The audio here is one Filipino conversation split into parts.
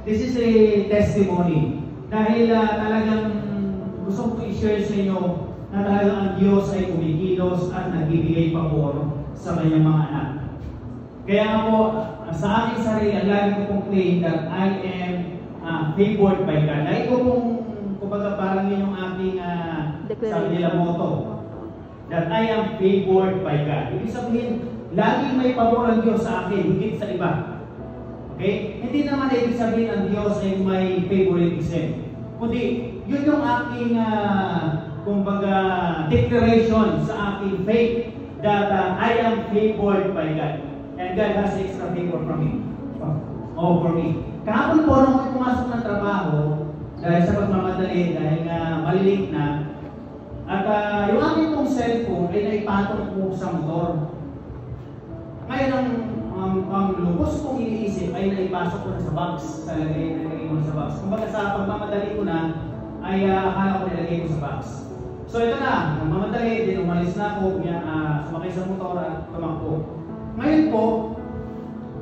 this is a testimony. Dahil talagang gusto ko i-share sa inyo na talagang ang Diyos ay kumikilos at nagbibigay pabor sa kanyang mga anak. Kaya po, sa aking sarili, ang lagi ko pong claim that I am favored by God. Lagi ko pong, kumbaga parang yun yung aking sabi nila motto. That I am favored by God. Ibig sabihin, laging may pabor ang Diyos sa akin, higit sa iba. Okay? Hindi naman ibig sabihin ang Diyos ay may favoritism. Kundi, yun yung aking, kumbaga, declaration sa aking faith that I am favored by God. And God has extra favor from me. Oh, for me. Kahapon po, nung ako pumasok ng trabaho, dahil sa pagmamadali, dahil malilate na, at yung aking pong cellphone ay naipatong po sa motor. Ngayon, ang lubos kong iniisip ay naipasok ko na sa box. Sa lagay ko sa box. Kumbaga sa pagmamadali ko na, ay akala ko nilagay ko sa box. So ito na, nagmamadali, din umalis na ako, sumakay sa motor at tumakbo. Ngayon po,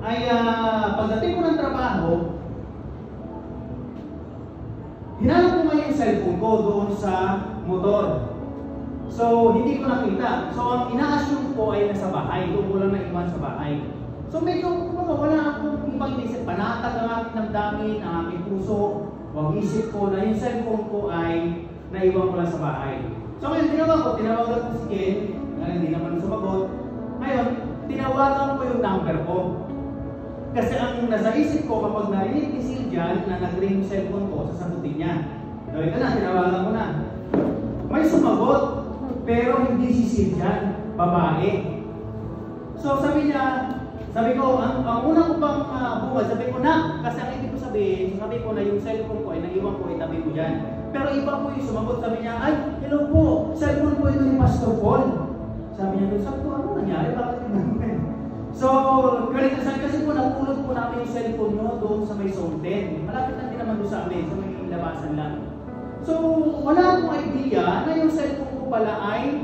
ay pagdating ko ng trabaho, hinanap ko ngayon yung cellphone ko doon sa motor. So, hindi ko nakita. So, ang ina-assume ko ay nasa bahay. Doon ko lang naiwan sa bahay. So, medyo wala akong ibang isip. Panatag ang aking damdamin, ang aking puso. Huwag isip ko na yung cellphone ko ay naiwan ko lang sa bahay. So, ngayon, tinawagan ko si Ken. Hindi naman sumagot. Ngayon, tinawagan ko yung number ko. Kasi ang nasa isip ko, kapag narinig ni Siljan na nag-ring yung cellphone ko, sasagutin niya. So, ito na, tinawagan ko na. May sumagot. Pero hindi si Siljan, babae. So sabi ko, ang una ko pang bukas, sabi ko na, kasi ang hindi ko sabihin, sabi ko na yung cellphone ko ay naiwan ko, itabi ko dyan. Pero iba po yung sumagot, sabi niya, ay, hello po, cellphone po ito ni Pastor Paul. Sabi niya, sabi ko, ano nangyari? Bakit yun? So, kasi po, napulot po namin yung cellphone nyo doon sa may Zone 10. Malapit lang din naman doon sa amin, sa may labasan lang. So, wala akong idea na yung cellphone ko pala ay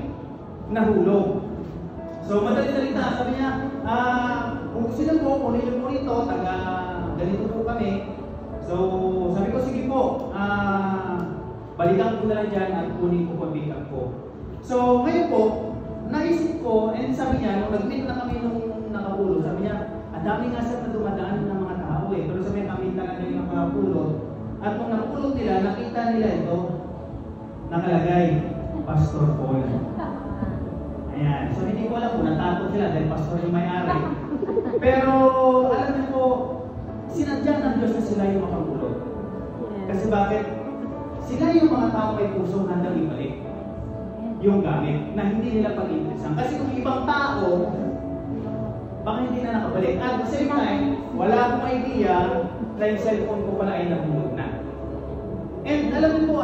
nahulog. So, madali-dalita. Sabi niya, kung gusto niyo po, kunin niyo po rito, ganito po kami. So, sabi ko, sige po, balikan ko na lang dyan at kunin ko po pick up ko. So, ngayon po, naisip ko, and sabi niya, nung nag-meet na kami nung nakapulot, sabi niya, ang dami nga sa dumadaan ng mga tao eh. Pero sabi kami talaga yung nakapulot. At nung napulot nila, nakita nila ito, nakalagay, Pastor Paul. Ayan. So hindi ko alam kung natakot sila dahil pastor yung may-ari. Pero alam niyo po, sinadya ng Diyos na sila yung makapulot. Kasi bakit? Sila yung mga tao may pusong handang ibalik yung gamit na hindi nila pag-interesan. Kasi kung ibang tao, baka hindi na nakabalik. At the same time, wala akong idea na yung cellphone ko pala ay nahulog na. And alam niyo po,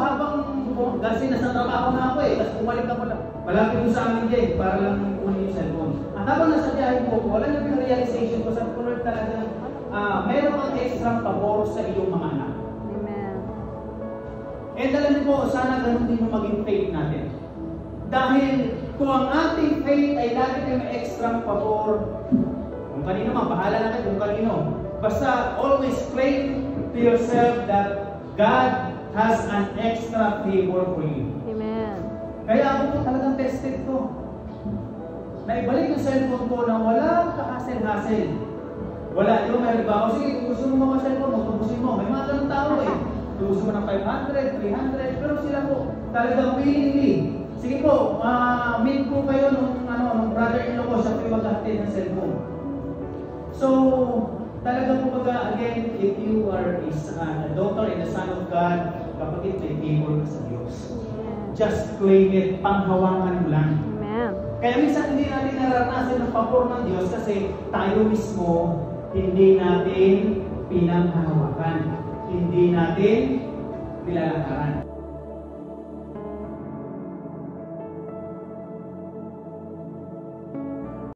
kasi nasa trabaho na ako eh, tapos bumalik ako na, palagi ko sa amin din, para lang kunin yung cellphone. At habang nasa biyahe po, wala na yung realization ko, sa Lord talagang, mayroon kang extra pabor sa iyong mga anak. Amen. And alam niyo po, sana ganun din yung maging faith natin. Dahil kung ang ating faith ay lagi na may extra pabor, kung kanino man, bahala na kayo kung kanino. Basta always claim to yourself that God has an extra favor for you. Amen. Kaya ako po talagang tested ko. Naibalik yung cellphone ko na wala ka-hassle-hassle. Wala, yung may ba, sige, kung gusto mo mga cellphone mo, tubusin mo. May mga ganun tao eh. Tubusin mo ng 500, 300, pero sila po talagang willingly. Sige po, meet po kayo nung brother-in-law ko, siya po yung maghahatid ng cellphone. So, talagang po again, if you are a daughter and a son of God, kapatid, may favor ka sa Diyos. Just claim it, panghawakan mo lang. Amen. Kaya minsan hindi natin naranasan ng pabor ng Diyos kasi tayo mismo hindi natin pinanghahawakan. Hindi natin nilalakaran.